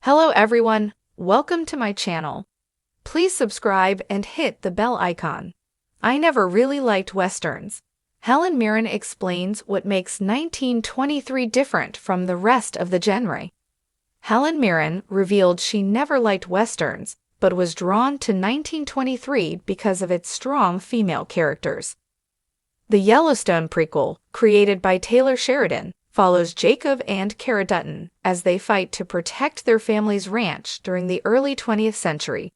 Hello everyone, welcome to my channel. Please subscribe and hit the bell icon. I never really liked westerns. Helen Mirren explains what makes 1923 different from the rest of the genre. Helen Mirren revealed she never liked westerns, but was drawn to 1923 because of its strong female characters. The Yellowstone prequel, created by Taylor Sheridan, follows Jacob and Cara Dutton as they fight to protect their family's ranch during the early 20th century.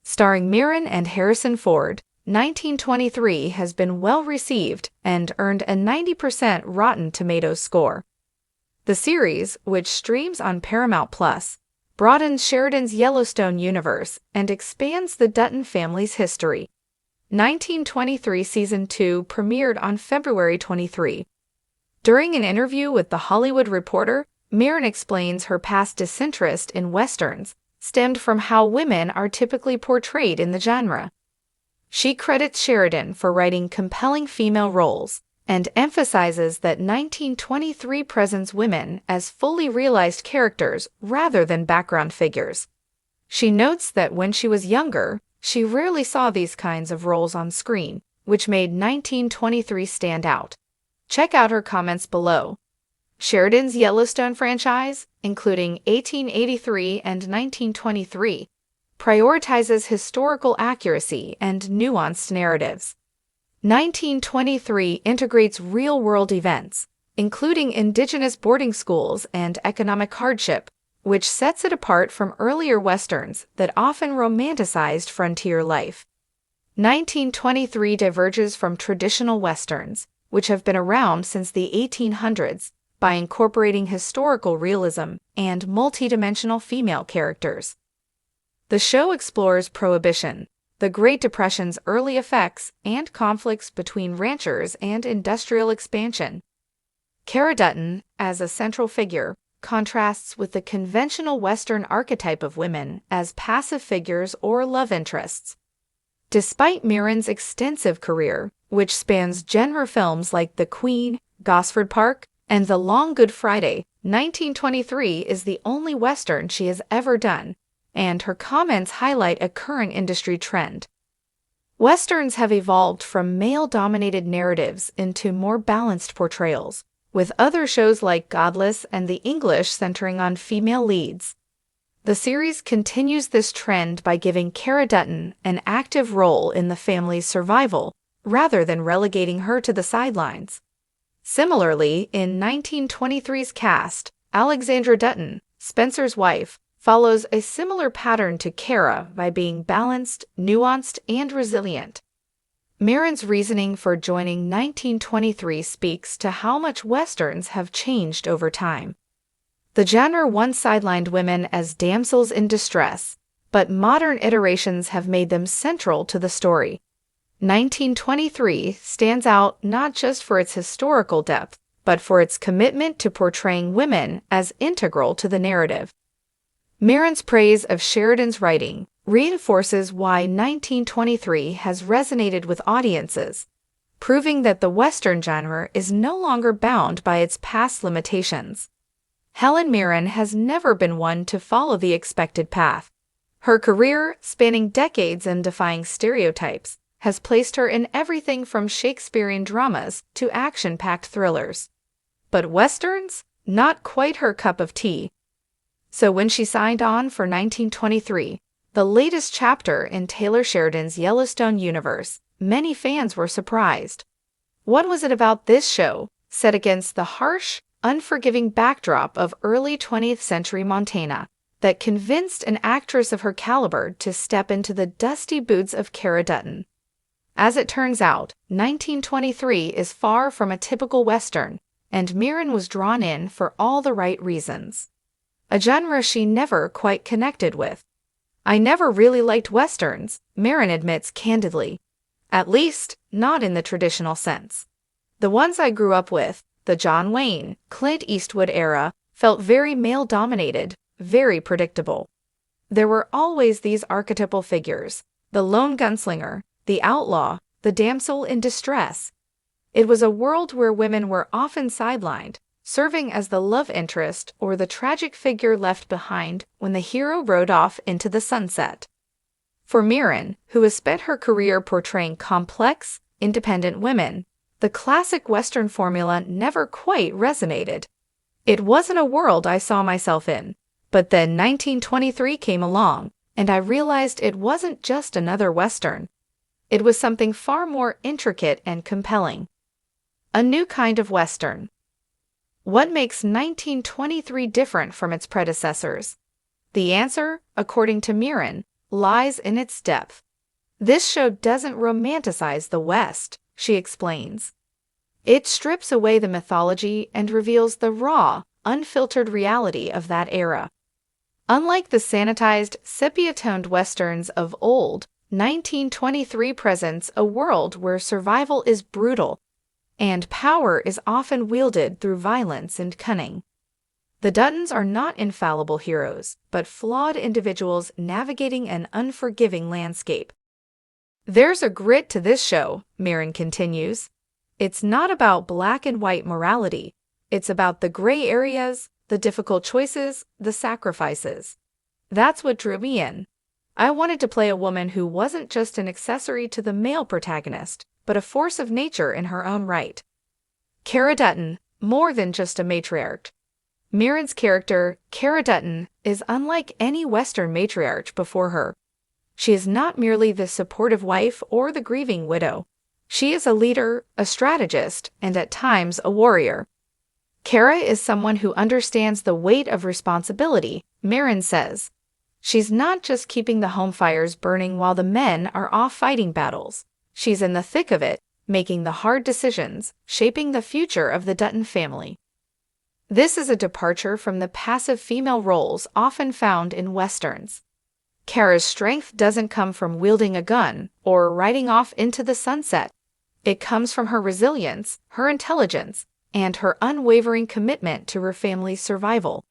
Starring Mirren and Harrison Ford, 1923 has been well received and earned a 90% Rotten Tomatoes score. The series, which streams on Paramount+, broadens Sheridan's Yellowstone universe and expands the Dutton family's history. 1923 Season 2 premiered on February 23. During an interview with The Hollywood Reporter, Mirren explains her past disinterest in westerns stemmed from how women are typically portrayed in the genre. She credits Sheridan for writing compelling female roles and emphasizes that 1923 presents women as fully realized characters rather than background figures. She notes that when she was younger, she rarely saw these kinds of roles on screen, which made 1923 stand out. Check out her comments below. Sheridan's Yellowstone franchise, including 1883 and 1923, prioritizes historical accuracy and nuanced narratives. 1923 integrates real-world events, including indigenous boarding schools and economic hardship, which sets it apart from earlier westerns that often romanticized frontier life. 1923 diverges from traditional westerns, which have been around since the 1800s, by incorporating historical realism and multidimensional female characters. The show explores Prohibition, the Great Depression's early effects, and conflicts between ranchers and industrial expansion. Cara Dutton, as a central figure, contrasts with the conventional Western archetype of women as passive figures or love interests. Despite Mirren's extensive career, which spans genre films like The Queen, Gosford Park, and The Long Good Friday, 1923 is the only Western she has ever done, and her comments highlight a current industry trend. Westerns have evolved from male-dominated narratives into more balanced portrayals, with other shows like Godless and The English centering on female leads. The series continues this trend by giving Cara Dutton an active role in the family's survival, rather than relegating her to the sidelines. Similarly, in 1923's cast, Alexandra Dutton, Spencer's wife, follows a similar pattern to Cara by being balanced, nuanced, and resilient. Mirren's reasoning for joining 1923 speaks to how much westerns have changed over time. The genre once sidelined women as damsels in distress, but modern iterations have made them central to the story. 1923 stands out not just for its historical depth, but for its commitment to portraying women as integral to the narrative. Mirren's praise of Sheridan's writing reinforces why 1923 has resonated with audiences, proving that the Western genre is no longer bound by its past limitations. Helen Mirren has never been one to follow the expected path. Her career, spanning decades and defying stereotypes, has placed her in everything from Shakespearean dramas to action-packed thrillers. But westerns? Not quite her cup of tea. So when she signed on for 1923, the latest chapter in Taylor Sheridan's Yellowstone universe, many fans were surprised. What was it about this show, set against the harsh, unforgiving backdrop of early 20th century Montana, that convinced an actress of her caliber to step into the dusty boots of Cara Dutton? As it turns out, 1923 is far from a typical Western, and Mirren was drawn in for all the right reasons. A genre she never quite connected with. I never really liked Westerns, Mirren admits candidly. At least, not in the traditional sense. The ones I grew up with, the John Wayne, Clint Eastwood era, felt very male-dominated, very predictable. There were always these archetypal figures, the lone gunslinger, the outlaw, the damsel in distress. It was a world where women were often sidelined, serving as the love interest or the tragic figure left behind when the hero rode off into the sunset. For Mirren, who has spent her career portraying complex, independent women, the classic Western formula never quite resonated. It wasn't a world I saw myself in, but then 1923 came along, and I realized it wasn't just another Western. It was something far more intricate and compelling. A new kind of Western. What makes 1923 different from its predecessors? The answer, according to Mirren, lies in its depth. This show doesn't romanticize the West, she explains. It strips away the mythology and reveals the raw, unfiltered reality of that era. Unlike the sanitized, sepia-toned Westerns of old, 1923 presents a world where survival is brutal, and power is often wielded through violence and cunning. The Duttons are not infallible heroes, but flawed individuals navigating an unforgiving landscape. There's a grit to this show, Mirren continues. It's not about black and white morality. It's about the gray areas, the difficult choices, the sacrifices. That's what drew me in. I wanted to play a woman who wasn't just an accessory to the male protagonist, but a force of nature in her own right. Cara Dutton, more than just a matriarch. Mirren's character, Cara Dutton, is unlike any Western matriarch before her. She is not merely the supportive wife or the grieving widow. She is a leader, a strategist, and at times a warrior. Cara is someone who understands the weight of responsibility, Mirren says. She's not just keeping the home fires burning while the men are off fighting battles. She's in the thick of it, making the hard decisions, shaping the future of the Dutton family. This is a departure from the passive female roles often found in Westerns. Cara's strength doesn't come from wielding a gun or riding off into the sunset. It comes from her resilience, her intelligence, and her unwavering commitment to her family's survival.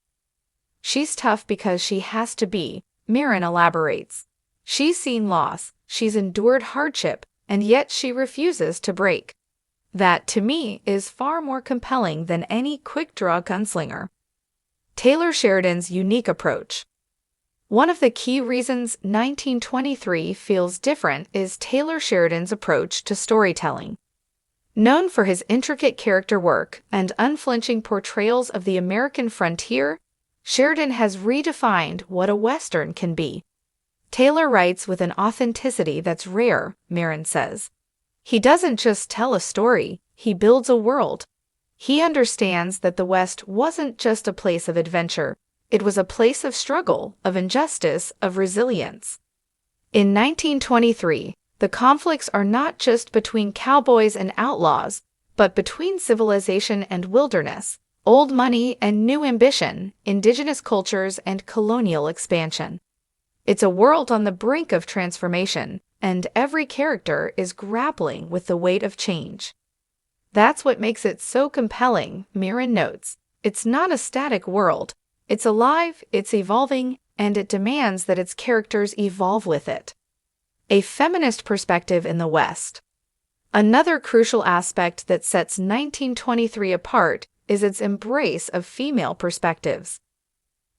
She's tough because she has to be, Mirren elaborates. She's seen loss, she's endured hardship, and yet she refuses to break. That, to me, is far more compelling than any quick-draw gunslinger. Taylor Sheridan's unique approach. One of the key reasons 1923 feels different is Taylor Sheridan's approach to storytelling. Known for his intricate character work and unflinching portrayals of the American frontier, Sheridan has redefined what a Western can be. Taylor writes with an authenticity that's rare, Mirren says. He doesn't just tell a story, he builds a world. He understands that the West wasn't just a place of adventure, it was a place of struggle, of injustice, of resilience. In 1923, the conflicts are not just between cowboys and outlaws, but between civilization and wilderness, old money and new ambition, indigenous cultures and colonial expansion. It's a world on the brink of transformation, and every character is grappling with the weight of change. That's what makes it so compelling, Mirren notes. It's not a static world. It's alive, it's evolving, and it demands that its characters evolve with it. A feminist perspective in the West. Another crucial aspect that sets 1923 apart is its embrace of female perspectives.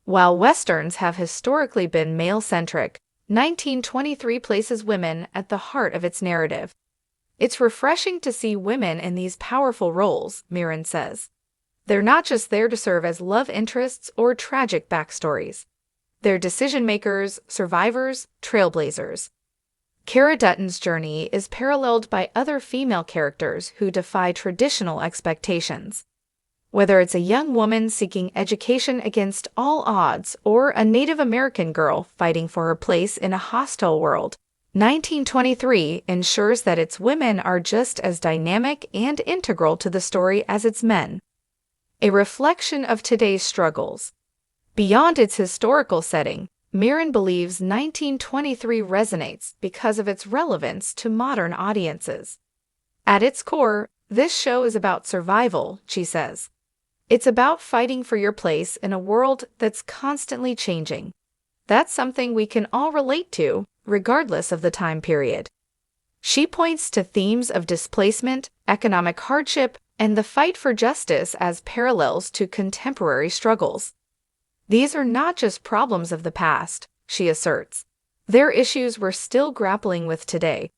While Westerns have historically been male-centric, 1923 places women at the heart of its narrative. It's refreshing to see women in these powerful roles, Mirren says. They're not just there to serve as love interests or tragic backstories. They're decision-makers, survivors, trailblazers. Cara Dutton's journey is paralleled by other female characters who defy traditional expectations. Whether it's a young woman seeking education against all odds or a Native American girl fighting for her place in a hostile world, 1923 ensures that its women are just as dynamic and integral to the story as its men. A reflection of today's struggles. Beyond its historical setting, Mirren believes 1923 resonates because of its relevance to modern audiences. At its core, this show is about survival, she says. It's about fighting for your place in a world that's constantly changing. That's something we can all relate to, regardless of the time period. She points to themes of displacement, economic hardship, and the fight for justice as parallels to contemporary struggles. These are not just problems of the past, she asserts. They're issues we're still grappling with today.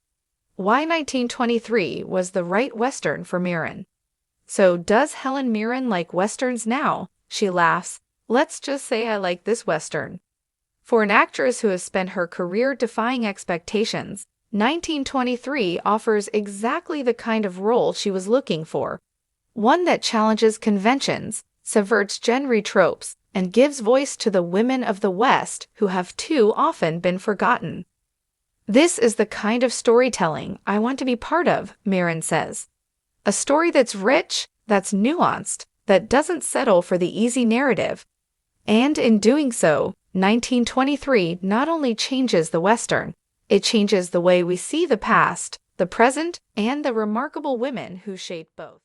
Why 1923 was the right Western for Mirren. So does Helen Mirren like Westerns now? She laughs. Let's just say I like this Western. For an actress who has spent her career defying expectations, 1923 offers exactly the kind of role she was looking for. One that challenges conventions, subverts genre tropes, and gives voice to the women of the West who have too often been forgotten. This is the kind of storytelling I want to be part of, Mirren says. A story that's rich, that's nuanced, that doesn't settle for the easy narrative. And in doing so, 1923 not only changes the Western, it changes the way we see the past, the present, and the remarkable women who shape both.